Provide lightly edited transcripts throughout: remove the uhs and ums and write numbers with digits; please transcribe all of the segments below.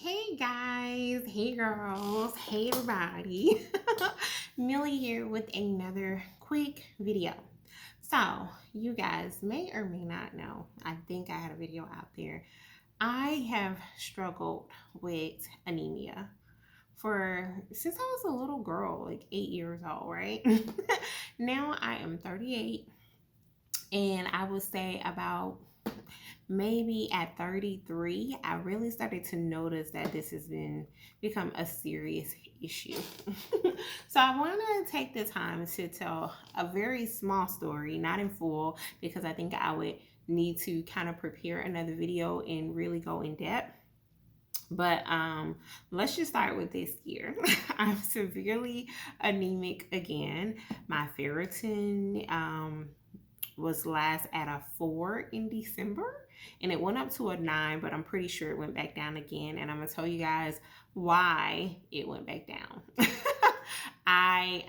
Hey guys, hey girls, hey everybody. Millie here with another quick video. So, you guys may or may not know, I think I had a video out there. I have struggled with anemia since I was a little girl, like 8 years old, right? Now I am 38, and I would say about maybe at 33, I really started to notice that this has become a serious issue. So I want to take the time to tell a very small story, not in full, because I think I would need to kind of prepare another video and really go in depth. But let's just start with this year. I'm severely anemic again. My ferritin was last at a 4 in December, and it went up to a 9, but I'm pretty sure it went back down again, and I'm gonna tell you guys why it went back down. I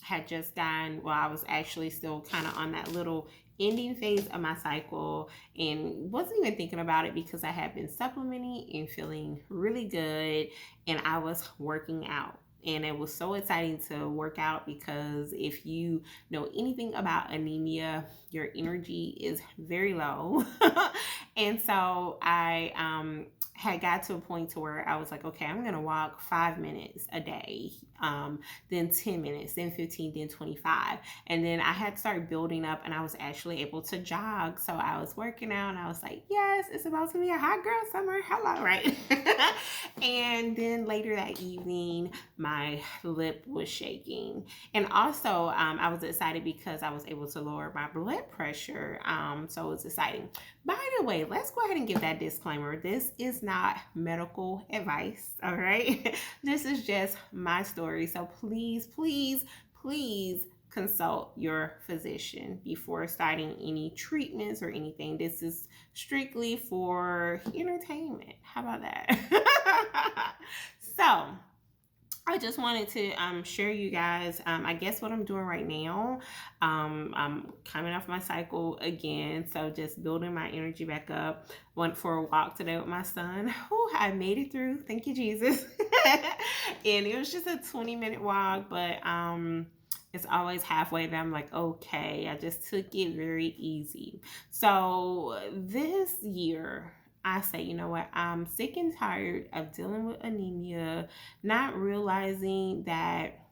had just gotten, well, I was actually still kind of on that little ending phase of my cycle and wasn't even thinking about it because I had been supplementing and feeling really good, and I was working out. And it was so exciting to work out because if you know anything about anemia, your energy is very low. And so I had got to a point to where I was like, okay, I'm gonna walk 5 minutes a day, then 10 minutes, then 15, then 25. And then I had started building up, and I was actually able to jog. So I was working out and I was like, yes, it's about to be a hot girl summer, hello, right? And then later that evening, my lip was shaking. And also I was excited because I was able to lower my blood pressure. So it was exciting. By the way, let's go ahead and give that disclaimer. This is not medical advice, all right? This is just my story. So please, please, please consult your physician before starting any treatments or anything. This is strictly for entertainment. How about that? So I just wanted to share you guys, I guess what I'm doing right now. I'm coming off my cycle again, so just building my energy back up. Went for a walk today with my son. Whew, I made it through. Thank you, Jesus. And it was just a 20-minute walk, but it's always halfway that I'm like, okay, I just took it very easy. So this year, I say, you know what, I'm sick and tired of dealing with anemia, not realizing that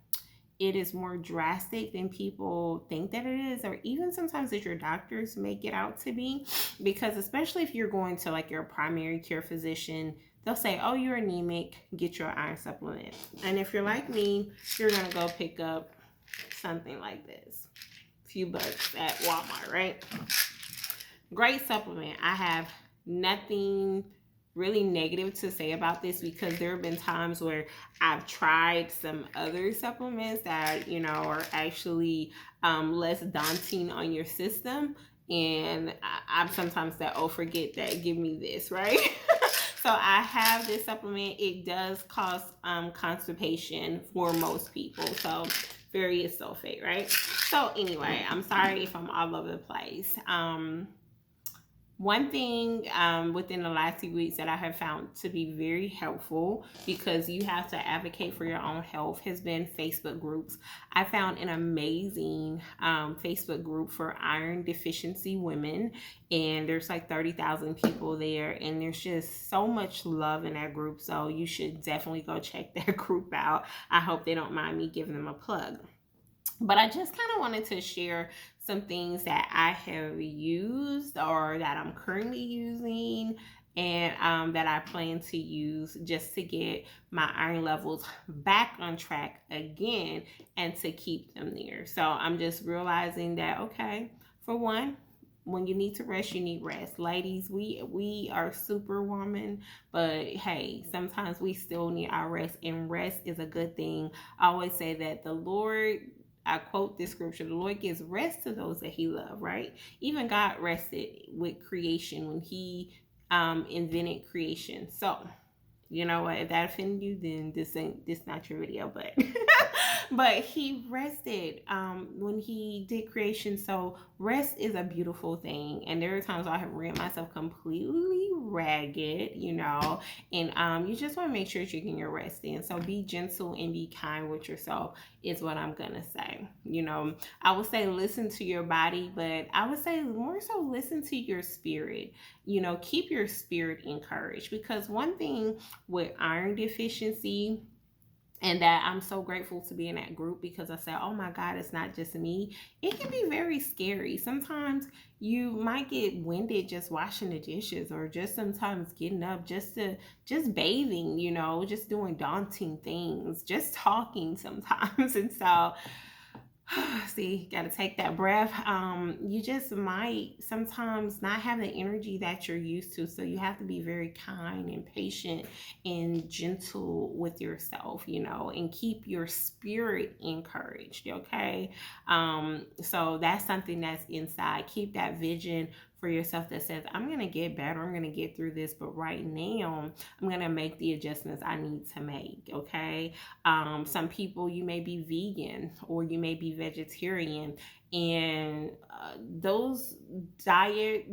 it is more drastic than people think that it is, or even sometimes that your doctors make it out to be. Because especially if you're going to like your primary care physician, they'll say, oh, you're anemic, get your iron supplement. And if you're like me, you're going to go pick up something like this, a few bucks at Walmart, right? Great supplement. I have nothing really negative to say about this because there have been times where I've tried some other supplements that, you know, are actually less daunting on your system. And I'm sometimes that, oh, forget that, give me this, right? So I have this supplement. It does cause constipation for most people. So various sulfate, right? So anyway, I'm sorry if I'm all over the place. One thing within the last 2 weeks that I have found to be very helpful, because you have to advocate for your own health, has been Facebook groups. I found an amazing Facebook group for iron deficiency women, and there's like 30,000 people there, and there's just so much love in that group. So you should definitely go check that group out. I hope they don't mind me giving them a plug. But I just kind of wanted to share some things that I have used or that I'm currently using, and that I plan to use just to get my iron levels back on track again and to keep them there. So I'm just realizing that, okay, for one, when you need to rest, you need rest. Ladies, we are superwoman, but hey, sometimes we still need our rest, and rest is a good thing. I always say that the Lord, I quote this scripture, the Lord gives rest to those that he loves, right? Even God rested with creation when he invented creation. So, you know what, if that offended you, then this not your video. But But he rested when he did creation. So rest is a beautiful thing. And there are times I have ran myself completely ragged, and you just want to make sure that you're getting your rest in. So be gentle and be kind with yourself is what I'm gonna say. I would say listen to your body, but I would say more so listen to your spirit. Keep your spirit encouraged, because one thing with iron deficiency, and that I'm so grateful to be in that group, because I said, oh my God, it's not just me. It can be very scary. Sometimes you might get winded just washing the dishes, or just sometimes getting up just bathing, just doing daunting things, just talking sometimes. And so see, got to take that breath. You just might sometimes not have the energy that you're used to. So you have to be very kind and patient and gentle with yourself, and keep your spirit encouraged. Okay. So that's something that's inside. Keep that vision for yourself that says, I'm going to get better. I'm going to get through this. But right now, I'm going to make the adjustments I need to make. Okay. Some people, you may be vegan or you may be vegetarian, and those dietary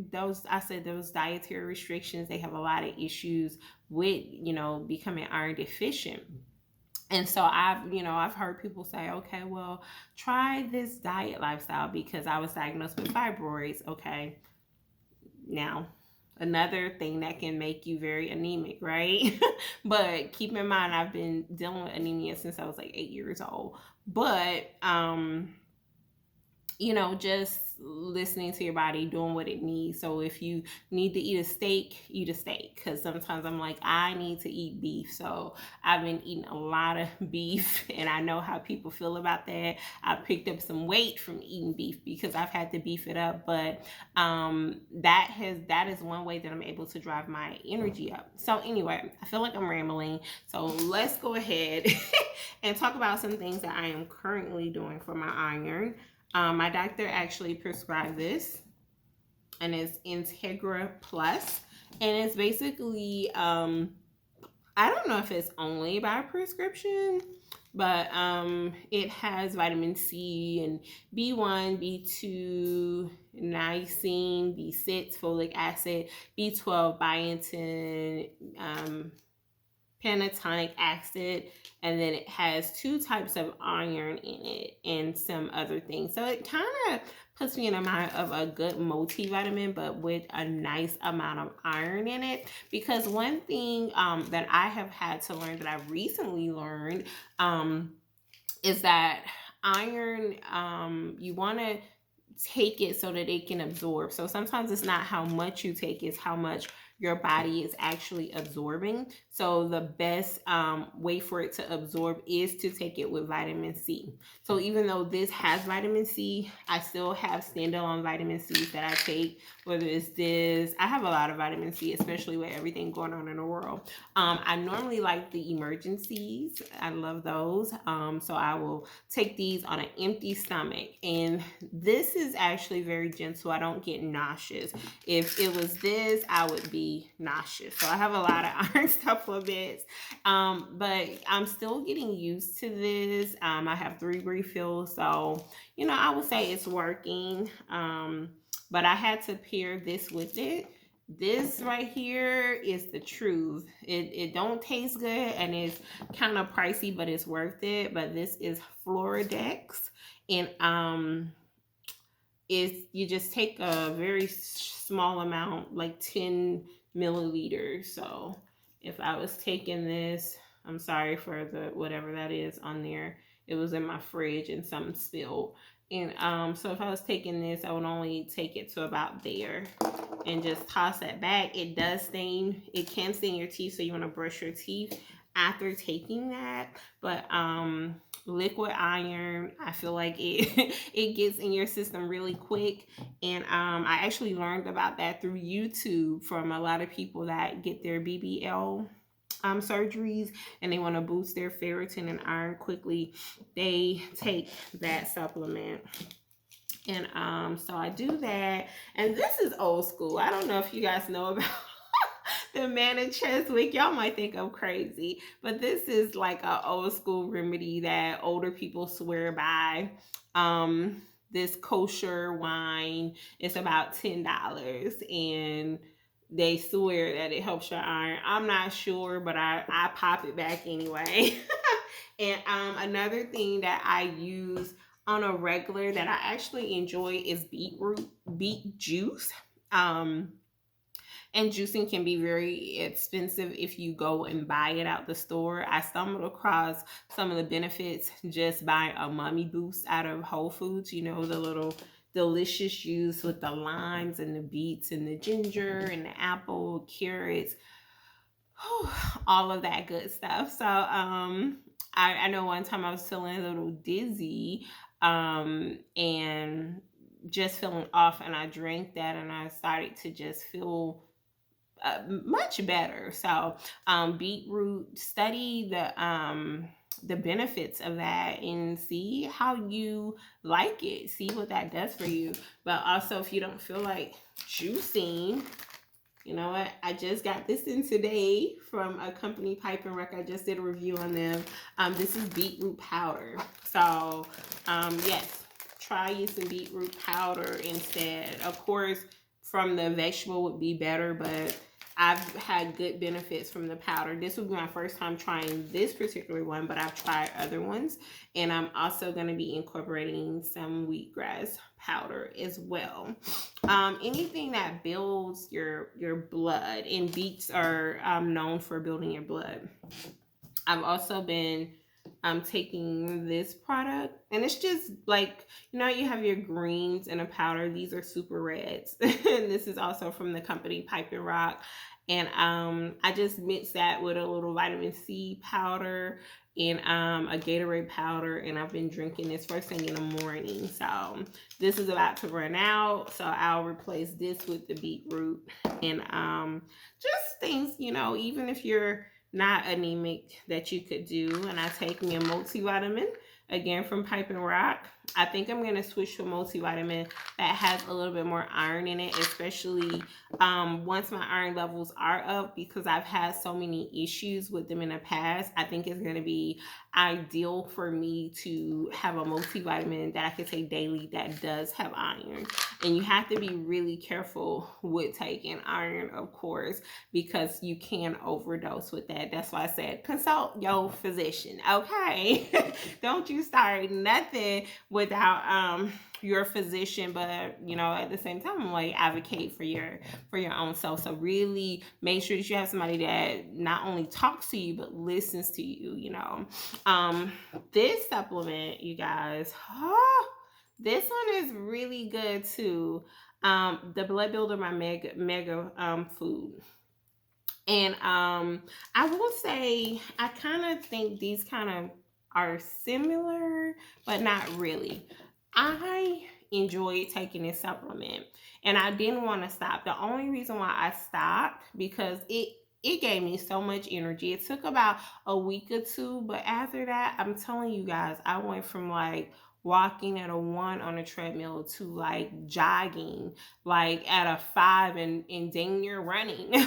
restrictions, they have a lot of issues with, becoming iron deficient. And so I've heard people say, okay, well, try this diet lifestyle, because I was diagnosed with fibroids. Okay. Now, another thing that can make you very anemic, right? But keep in mind, I've been dealing with anemia since I was like 8 years old. But just listening to your body, doing what it needs. So if you need to eat a steak, eat a steak. Because sometimes I'm like, I need to eat beef. So I've been eating a lot of beef, and I know how people feel about that. I picked up some weight from eating beef because I've had to beef it up. But that is one way that I'm able to drive my energy up. So anyway, I feel like I'm rambling. So let's go ahead and talk about some things that I am currently doing for my iron. My doctor actually prescribed this, and it's Integra Plus, and it's basically, I don't know if it's only by prescription, but it has vitamin C and B1, B2, niacin, B6, folic acid, B12, biotin, pantothenic acid, and then it has 2 types of iron in it and some other things. So it kind of puts me in a mind of a good multivitamin, but with a nice amount of iron in it. Because one thing that I have had to learn, that I recently learned, is that iron, you want to take it so that it can absorb. So sometimes it's not how much you take, it's how much your body is actually absorbing. So the best way for it to absorb is to take it with vitamin C. So even though this has vitamin C, I still have standalone vitamin C's that I take, whether it's this. I have a lot of vitamin C, especially with everything going on in the world. I normally like the emergencies. I love those. So I will take these on an empty stomach. And this is actually very gentle. I don't get nauseous. If it was this, I would be nauseous. So I have a lot of iron supplements, but I'm still getting used to this. I have 3 refills, so I would say it's working. But I had to pair this with it. This right here is the truth. It don't taste good, and it's kind of pricey, but it's worth it. But this is Floradex, and you just take a very small amount, like 10 milliliters. So if I was taking this, I'm sorry for the whatever that is on there. It was in my fridge and something spilled. And so if I was taking this, I would only take it to about there and just toss that back. It does stain. It can stain your teeth, so you want to brush your teeth after taking that. But liquid iron, I feel like it gets in your system really quick. And I actually learned about that through YouTube from a lot of people that get their BBL surgeries, and they want to boost their ferritin and iron quickly. They take that supplement. And so I do that. And this is old school. I don't know if you guys know about the manna Cheswick. Y'all might think I'm crazy, but this is like an old school remedy that older people swear by. This kosher wine is about $10, and they swear that it helps your iron. I'm not sure, but I pop it back anyway. And another thing that I use on a regular that I actually enjoy is beet juice. And juicing can be very expensive if you go and buy it out the store. I stumbled across some of the benefits just buying a Mummy Boost out of Whole Foods. You know, the little delicious juice with the limes and the beets and the ginger and the apple, carrots, all of that good stuff. So I know one time I was feeling a little dizzy and just feeling off, and I drank that and I started to just feel much better. So beetroot, study the benefits of that and see how you like it, see what that does for you. But also, if you don't feel like juicing, you know what, I just got this in today from a company, Pipe and Rec. I just did a review on them. This is beetroot powder. So yes, try using beetroot powder instead. Of course, from the vegetable would be better, but I've had good benefits from the powder. This would be my first time trying this particular one, but I've tried other ones. And I'm also going to be incorporating some wheatgrass powder as well. Anything that builds your blood, and beets are known for building your blood. I've also been taking this product, and it's just like, you know, you have your greens in a powder. These are super reds. And this is also from the company Pipe and Rock. And I just mixed that with a little vitamin C powder and a Gatorade powder, and I've been drinking this first thing in the morning. So this is about to run out, so I'll replace this with the beetroot. And just things, you know, even if you're not anemic, that you could do. And I take me a multivitamin, again from Pipe and Rock. I think I'm going to switch to a multivitamin that has a little bit more iron in it, especially once my iron levels are up, because I've had so many issues with them in the past. I think it's going to be ideal for me to have a multivitamin that I can take daily that does have iron. And you have to be really careful with taking iron, of course, because you can overdose with that. That's why I said consult your physician, okay? Don't you start nothing without your physician. But you know, at the same time, I'm like, advocate for your own self. So really make sure that you have somebody that not only talks to you but listens to you. You know, this supplement, you guys, this one is really good too. The Blood Builder, my mega food. And I will say, I kind of think these kind of are similar, but not really. I enjoyed taking this supplement, and I didn't want to stop. The only reason why I stopped, because it gave me so much energy. It took about a week or two, but after that, I'm telling you guys, I went from like walking at a 1 on a treadmill to like jogging like at a 5 and dang near running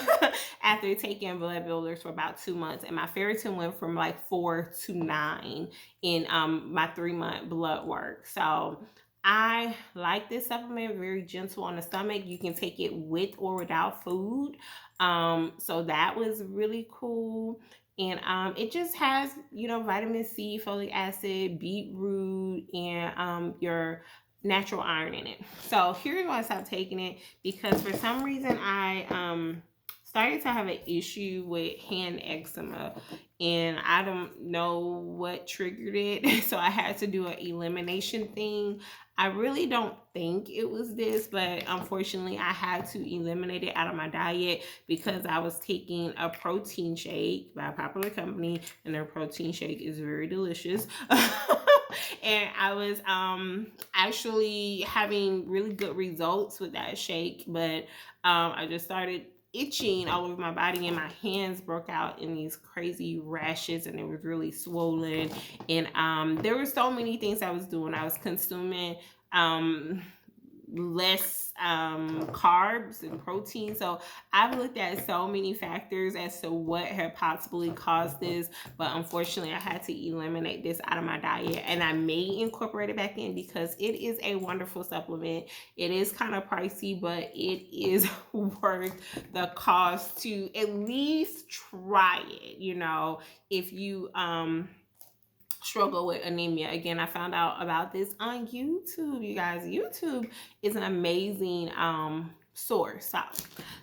after taking blood builders for about 2 months. And my ferritin went from like 4 to 9 in my 3-month blood work. So I like this supplement, very gentle on the stomach. You can take it with or without food. So that was really cool. And it just has, you know, vitamin C, folic acid, beetroot, and your natural iron in it. So here's why I stopped taking it, because for some reason I started to have an issue with hand eczema, and I don't know what triggered it. So I had to do an elimination thing. I really don't think it was this, but unfortunately I had to eliminate it out of my diet because I was taking a protein shake by a popular company, and their protein shake is very delicious. And I was actually having really good results with that shake, but I just started itching all over my body, and my hands broke out in these crazy rashes, and it was really swollen. And there were so many things I was doing. I was consuming less carbs and protein. So I've looked at so many factors as to what had possibly caused this, but unfortunately I had to eliminate this out of my diet, and I may incorporate it back in because it is a wonderful supplement. It is kind of pricey, but it is worth the cost to at least try it, you know, if you struggle with anemia. Again, I found out about this on YouTube. You guys, YouTube is an amazing source. So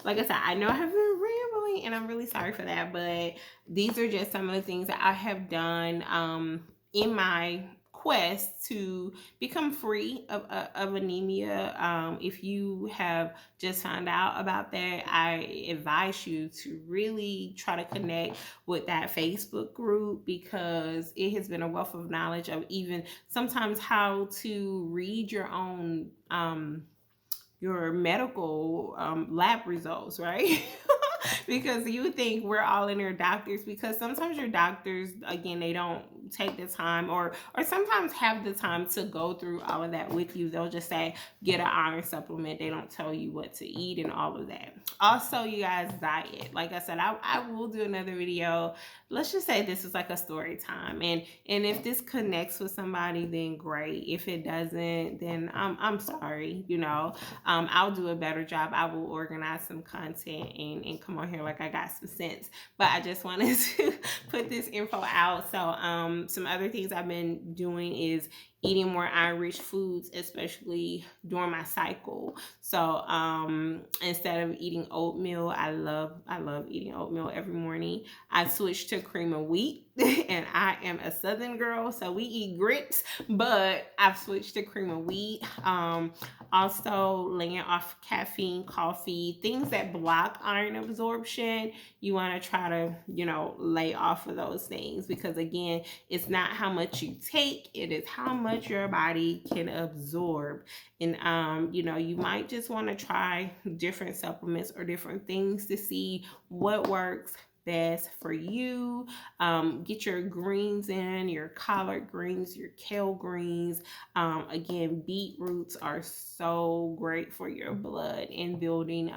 like I said, I know I have been rambling and I'm really sorry for that, but these are just some of the things that I have done in my quest to become free of anemia. If you have just found out about that, I advise you to really try to connect with that Facebook group, because it has been a wealth of knowledge of even sometimes how to read your own your medical lab results, right? Because you think we're all in your doctors, because sometimes your doctors, again, they don't take the time or sometimes have the time to go through all of that with you. They'll just say get an iron supplement. They don't tell you what to eat and all of that. Also, you guys, diet. Like I said, I will do another video. Let's just say this is like a story time, and if this connects with somebody, then great. If it doesn't, then I'm sorry, you know. I'll do a better job. I will organize some content and come on here like I got some sense. But I just wanted to put this info out. So some other things I've been doing is eating more iron-rich foods, especially during my cycle. So instead of eating oatmeal, I love eating oatmeal every morning. I switched to cream of wheat, and I am a Southern girl, so we eat grits, but I've switched to cream of wheat. Also laying off caffeine, coffee, things that block iron absorption. You want to try to, you know, lay off of those things, because again, it's not how much you take, it is how much your body can absorb. And you know, you might just want to try different supplements or different things to see what works best for you. Get your greens in, your collard greens, your kale greens. Again, beetroots are so great for your blood and building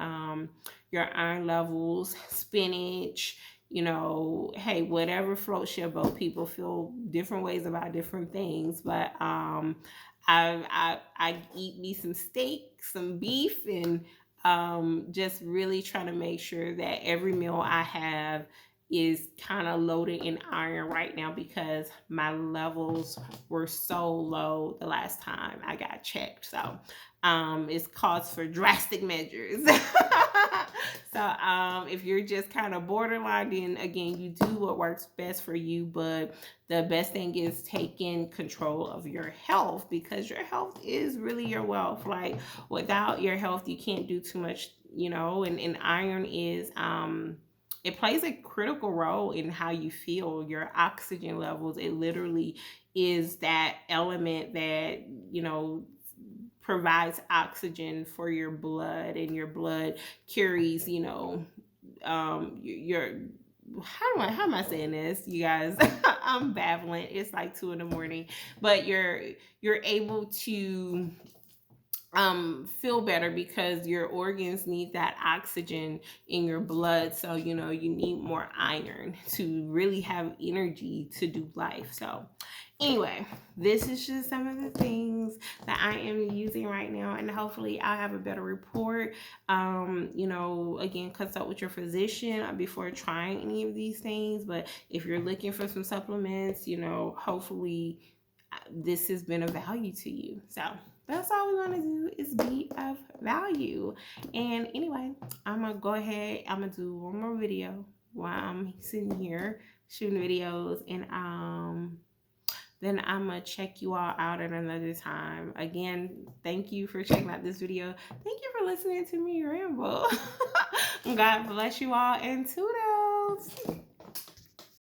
your iron levels. Spinach, you know, hey, whatever floats your boat. People feel different ways about different things, but I eat me some steak, some beef, and just really trying to make sure that every meal I have is kind of loaded in iron right now, because my levels were so low the last time I got checked. So it's cause for drastic measures. So if you're just kind of borderline, then again, you do what works best for you. But the best thing is taking control of your health, because your health is really your wealth. Like, without your health, you can't do too much, you know. And iron is it plays a critical role in how you feel, your oxygen levels. It literally is that element that, you know, provides oxygen for your blood, and your blood carries, you know, your how am I saying this, you guys? I'm babbling. It's like 2 a.m, but you're able to feel better, because your organs need that oxygen in your blood. So, you know, you need more iron to really have energy to do life. So anyway, this is just some of the things that I am using right now, and hopefully I'll have a better report. You know, again, consult with your physician before trying any of these things. But if you're looking for some supplements, you know, hopefully this has been of value to you. So that's all we want to do, is be of value. And anyway, I'm gonna go ahead, I'm gonna do one more video while I'm sitting here shooting videos, and then I'm gonna check you all out at another time. Again, thank you for checking out this video. Thank you for listening to me ramble. God bless you all, and toodles.